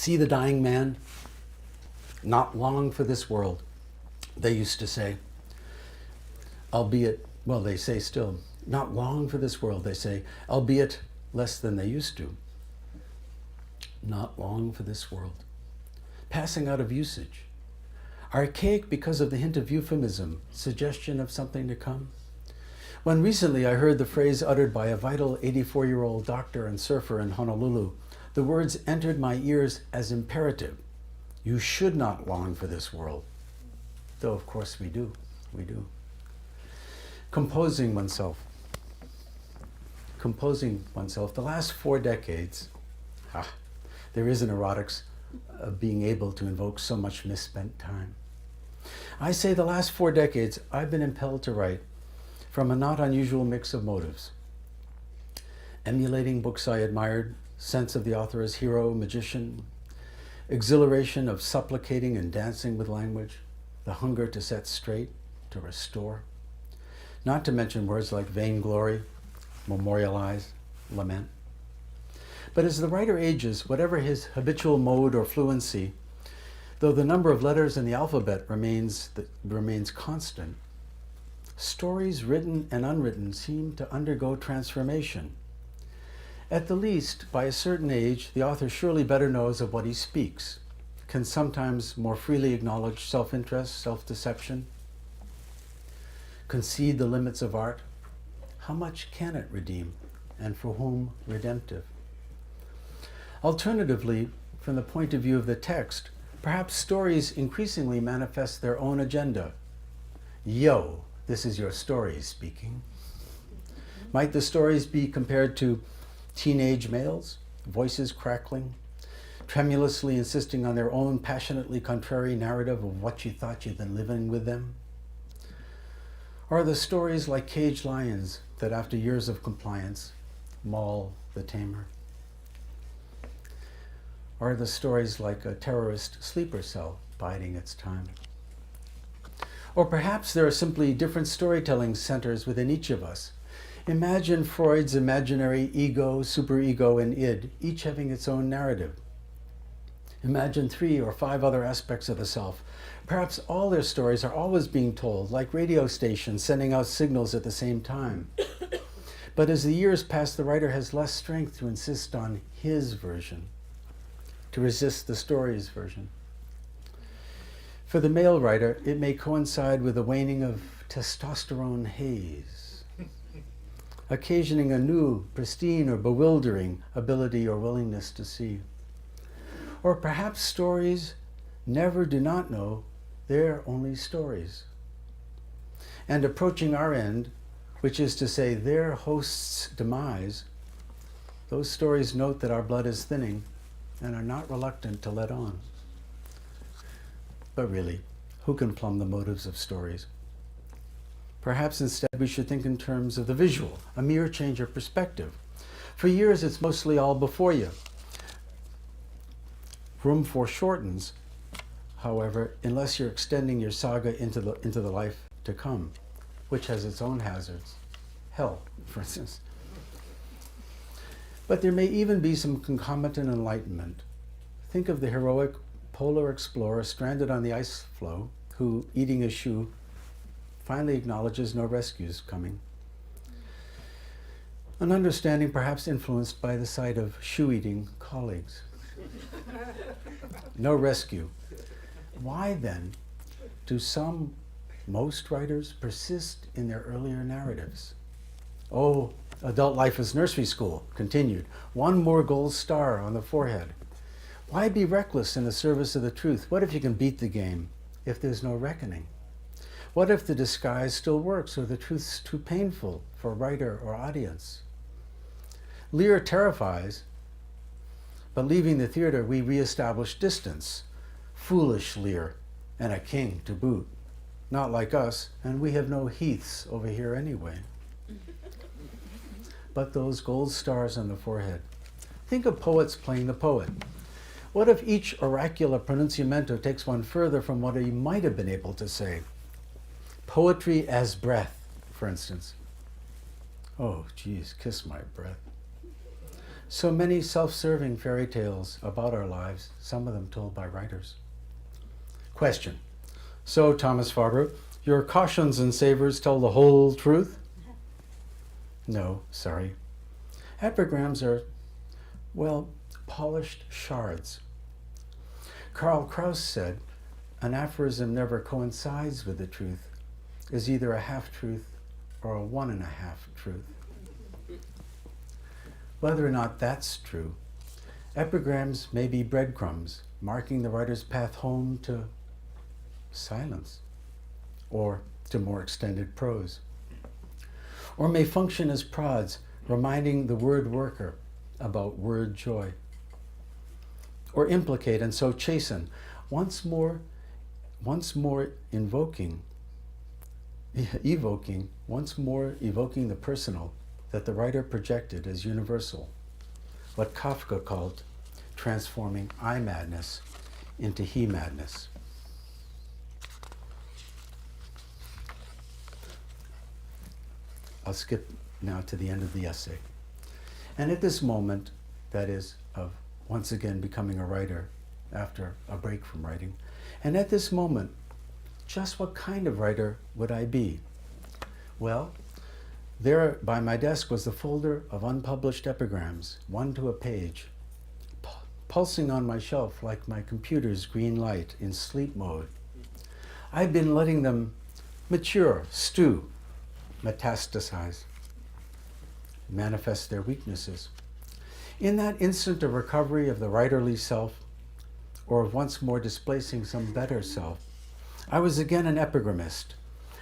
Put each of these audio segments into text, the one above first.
See the dying man? Not long for this world, they used to say. Albeit, well, they say still, not long for this world, they say, albeit less than they used to. Not long for this world. Passing out of usage. Archaic because of the hint of euphemism, suggestion of something to come. When recently I heard the phrase uttered by a vital 84-year-old doctor and surfer in Honolulu, the words entered my ears as imperative. You should not long for this world. Though of course we do. Composing oneself. The last 4 decades, there is an erotics of being able to invoke so much misspent time. I say the last 4 decades, I've been impelled to write from a not unusual mix of motives. Emulating books I admired, sense of the author as hero, magician, exhilaration of supplicating and dancing with language, the hunger to set straight, to restore. Not to mention words like vainglory, memorialize, lament. But as the writer ages, whatever his habitual mode or fluency, though the number of letters in the alphabet remains constant, stories written and unwritten seem to undergo transformation. At the least, by a certain age, the author surely better knows of what he speaks, can sometimes more freely acknowledge self-interest, self-deception, concede the limits of art. How much can it redeem, and for whom redemptive? Alternatively, from the point of view of the text, perhaps stories increasingly manifest their own agenda. Yo, this is your story speaking. Might the stories be compared to teenage males, voices crackling, tremulously insisting on their own passionately contrary narrative of what you thought you'd been living with them? Or are the stories like caged lions that after years of compliance maul the tamer? Or are the stories like a terrorist sleeper cell biding its time? Or perhaps there are simply different storytelling centers within each of us. Imagine Freud's imaginary ego, superego, and id, each having its own narrative. Imagine 3 or 5 other aspects of the self. Perhaps all their stories are always being told, like radio stations sending out signals at the same time. But as the years pass, the writer has less strength to insist on his version, to resist the story's version. For the male writer, it may coincide with the waning of testosterone haze, occasioning a new, pristine, or bewildering ability or willingness to see. Or perhaps stories never do not know they're only stories. And approaching our end, which is to say their host's demise, those stories note that our blood is thinning and are not reluctant to let on. But really, who can plumb the motives of stories? Perhaps instead we should think in terms of the visual, a mere change of perspective. For years it's mostly all before you. Room foreshortens, however, unless you're extending your saga into the life to come, which has its own hazards. Hell, for instance. But there may even be some concomitant enlightenment. Think of the heroic polar explorer stranded on the ice floe who, eating a shoe, finally acknowledges no rescues coming. An understanding perhaps influenced by the sight of shoe-eating colleagues. No rescue. Why then do most writers persist in their earlier narratives? Oh, adult life is nursery school, continued. One more gold star on the forehead. Why be reckless in the service of the truth? What if you can beat the game if there's no reckoning? What if the disguise still works or the truth's too painful for writer or audience? Lear terrifies, but leaving the theater we reestablish distance. Foolish Lear, and a king to boot. Not like us, and we have no Heaths over here anyway. But those gold stars on the forehead. Think of poets playing the poet. What if each oracular pronunciamento takes one further from what he might have been able to say? Poetry as breath, for instance. Oh, geez, kiss my breath. So many self-serving fairy tales about our lives, some of them told by writers. Question. So, Thomas Farber, your cautions and savors tell the whole truth? No, sorry. Epigrams are, well, polished shards. Karl Kraus said, an aphorism never coincides with the truth, is either a half-truth or a 1.5 truth. Whether or not that's true, epigrams may be breadcrumbs, marking the writer's path home to silence, or to more extended prose, or may function as prods, reminding the word worker about word joy, or implicate and so chasten, once more evoking the personal that the writer projected as universal, what Kafka called transforming I madness into he madness. I'll skip now to the end of the essay. And at this moment, that is, of once again becoming a writer after a break from writing, and at this moment, just what kind of writer would I be? Well, there by my desk was the folder of unpublished epigrams, one to a page, pulsing on my shelf like my computer's green light in sleep mode. I'd been letting them mature, stew, metastasize, manifest their weaknesses. In that instant of recovery of the writerly self, or of once more displacing some better self, I was again an epigrammist,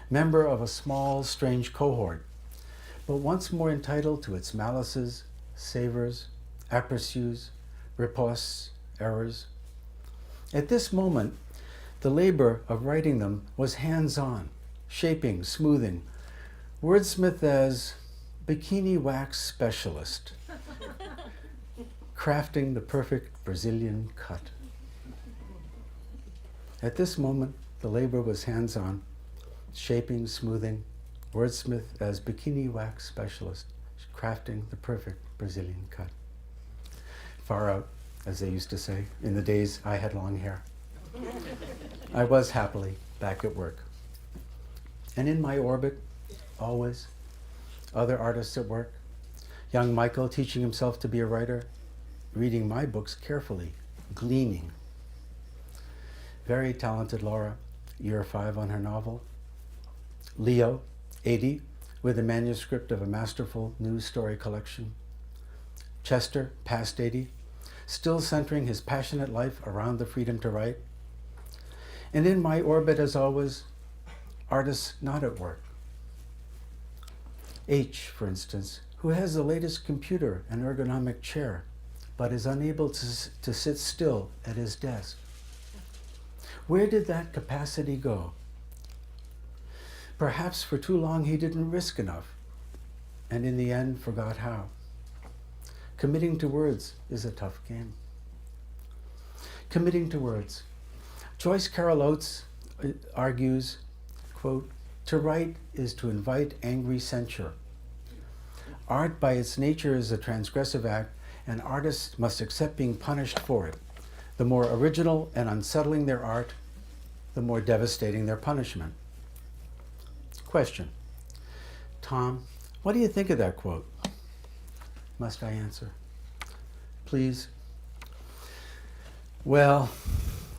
member of a small, strange cohort, but once more entitled to its malices, savors, aperçus, ripostes, errors. At this moment, the labor of writing them was hands-on, shaping, smoothing, wordsmith as bikini wax specialist, crafting the perfect Brazilian cut. At this moment, the labor was hands-on, shaping, smoothing, wordsmith as bikini wax specialist, crafting the perfect Brazilian cut. Far out, as they used to say, in the days I had long hair. I was happily back at work. And in my orbit, always, other artists at work, young Michael teaching himself to be a writer, reading my books carefully, gleaning. Very talented Laura, year 5 on her novel. Leo, 80, with a manuscript of a masterful news story collection. Chester, past 80, still centering his passionate life around the freedom to write. And in my orbit, as always, artists not at work. H, for instance, who has the latest computer and ergonomic chair, but is unable to sit still at his desk. Where did that capacity go? Perhaps for too long he didn't risk enough, and in the end forgot how. Committing to words is a tough game. Committing to words. Joyce Carol Oates argues, quote, "To write is to invite angry censure. Art by its nature is a transgressive act, and artists must accept being punished for it. The more original and unsettling their art, the more devastating their punishment." Question. Tom, what do you think of that quote? Must I answer? Please. Well,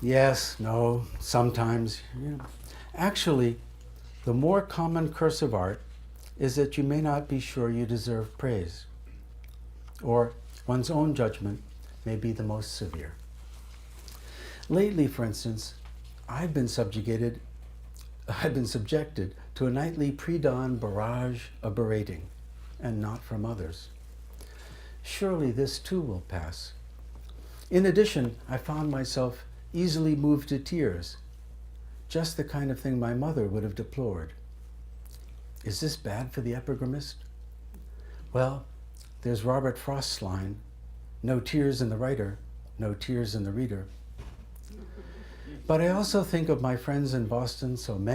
yes, no, sometimes. Actually, the more common curse of art is that you may not be sure you deserve praise, or one's own judgment may be the most severe. Lately, for instance, I've been subjected to a nightly pre-dawn barrage of berating, and not from others. Surely this too will pass. In addition, I found myself easily moved to tears, just the kind of thing my mother would have deplored. Is this bad for the epigrammist? Well, there's Robert Frost's line, "No tears in the writer, no tears in the reader." But I also think of my friends in Boston, so many